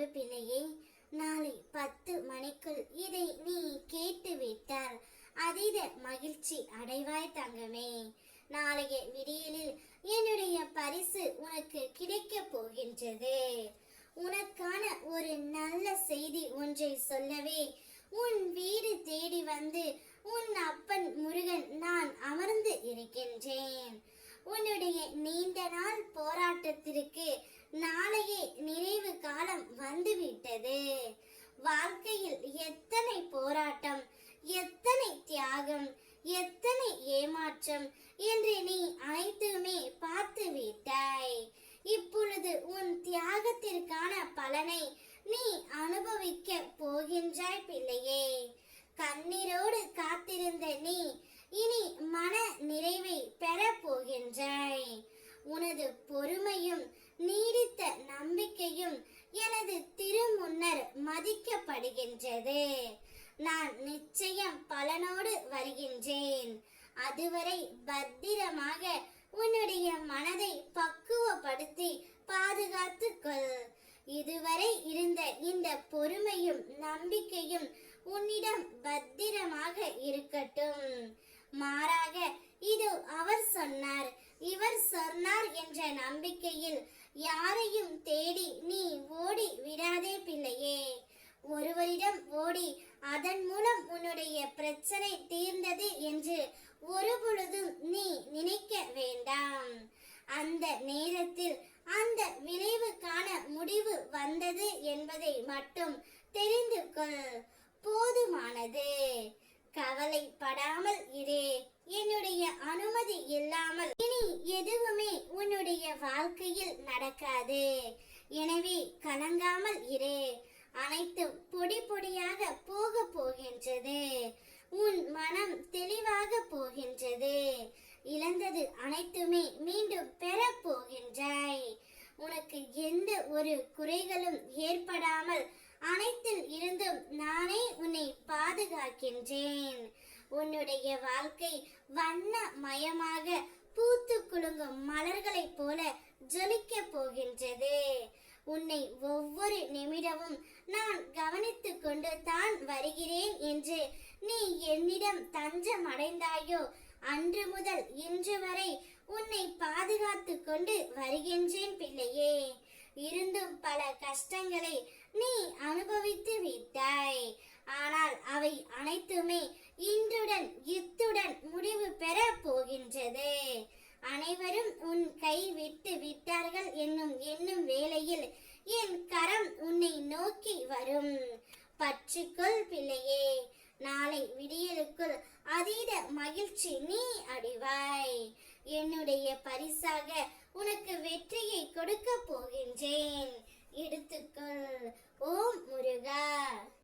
அன்பு பிள்ளையே, நாளை 10 மணிக்குள் இதை நீ கேட்டு விட்டால் அதீத மகிழ்ச்சி அடைவாய் தங்கமே. நாளைய விடியலில் என்னுடைய பரிசு உனக்கு கிடைக்க போகின்றது. உனக்கான ஒரு நல்ல செய்தி ஒன்றை சொல்லவே உன் வீடு தேடி வந்து உன் அப்பன் முருகன் நான் அமர்ந்து இருக்கின்றேன். உன்னுடைய நீண்ட நாள் போராட்டத்திற்கு நாளையே நிறைவு காலம் வந்துவிட்டது. வாழ்க்கையில் எத்தனை போராட்டம், எத்தனை தியாகம், எத்தனை ஏமாற்றம் என்று நீ அனைத்துமே பார்த்து விட்டாய். இப்பொழுது உன் தியாகத்திற்கான பலனை நீ அனுபவிக்க போகின்றாய் பிள்ளையே. கண்ணீரோடு காத்திருந்த நீ இனி மன நிறைவை பெற போகின்றாய். உனது பொறுமையும் நீடித்த நம்பிக்கையும் எனது திருமுன்னர் மதிக்கப்படுகின்றது. நான் நிச்சயம் பலனோடு வருகின்றேன். அதுவரை பத்திரமாக உன்னுடைய மனதை பக்குவப்படுத்தி பாதுகாத்து கொள். இதுவரை இருந்த இந்த பொறுமையும் நம்பிக்கையும் உன்னிடம் பத்திரமாக இருக்கட்டும். மாறாக இது அவர் சொன்னார், இவர் சொன்னார் என்ற நம்பிக்கையில் யாரையும் தேடி நீ ஓடி விடாதே பிள்ளையே. ஒருவரிடம் ஓடி அதன் மூலம் உன்னுடைய பிரச்சனை தீர்ந்தது என்று ஒருபொழுதும் நீ நினைக்க வேண்டாம். அந்த நேரத்தில் அந்த விளைவுக்கான முடிவு வந்தது என்பதை மட்டும் தெரிந்து கொள், போதுமானது. கவலைப்படாமல் இரு. என்னுடைய அனுமதி இல்லாமல் இனி எதுவுமே உன்னுடைய வாழ்க்கையில் நடக்காது. எனவே கலங்காமல் இரு. அனைத்தும் பொடி பொடியாக போக போகின்றது. உன் மனம் தெளிவாக போகின்றது. இழந்தது அனைத்துமே மீண்டும் பெற போகின்றாய். உனக்கு எந்த ஒரு குறைகளும் ஏற்படாமல் அனைத்தில் இருந்தும் நானே உன்னை பாதுகாக்கின்றேன். உன்னுடைய வாழ்க்கை வண்ணமயமாக பூத்து குலுங்கும் மலர்களைப் போல ஜொலிக்க போகின்றது. உன்னை ஒவ்வொரு நிமிடமும் நான் கவனித்துக் கொண்டு தான் வருகிறேன் என்று நீ என்னிடம் தஞ்சம் அடைந்தாயோ அன்று முதல் இன்று வரை உன்னை பாதுகாத்து கொண்டு வருகின்றேன் பிள்ளையே. இருந்தும் பல கஷ்டங்களை நீ அனுபவித்து விட்டாய். ஆனால் அவை அனைத்துமே இன்றுடன் இத்துடன் முடிவு பெற போகின்றது. அனைவரும் உன் கை விட்டு விட்டார்கள் என்னும் வேளையில் என் கரம் உன்னை நோக்கி வரும். பற்றிக்கொள் பிள்ளையே. நாளை விடியலுக்குள் அதீத மகிழ்ச்சி நீ அடைவாய். என்னுடைய பரிசாக உனக்கு வெற்றியை கொடுக்க போகின்றேன். எடுத்துக்கொள். ஓ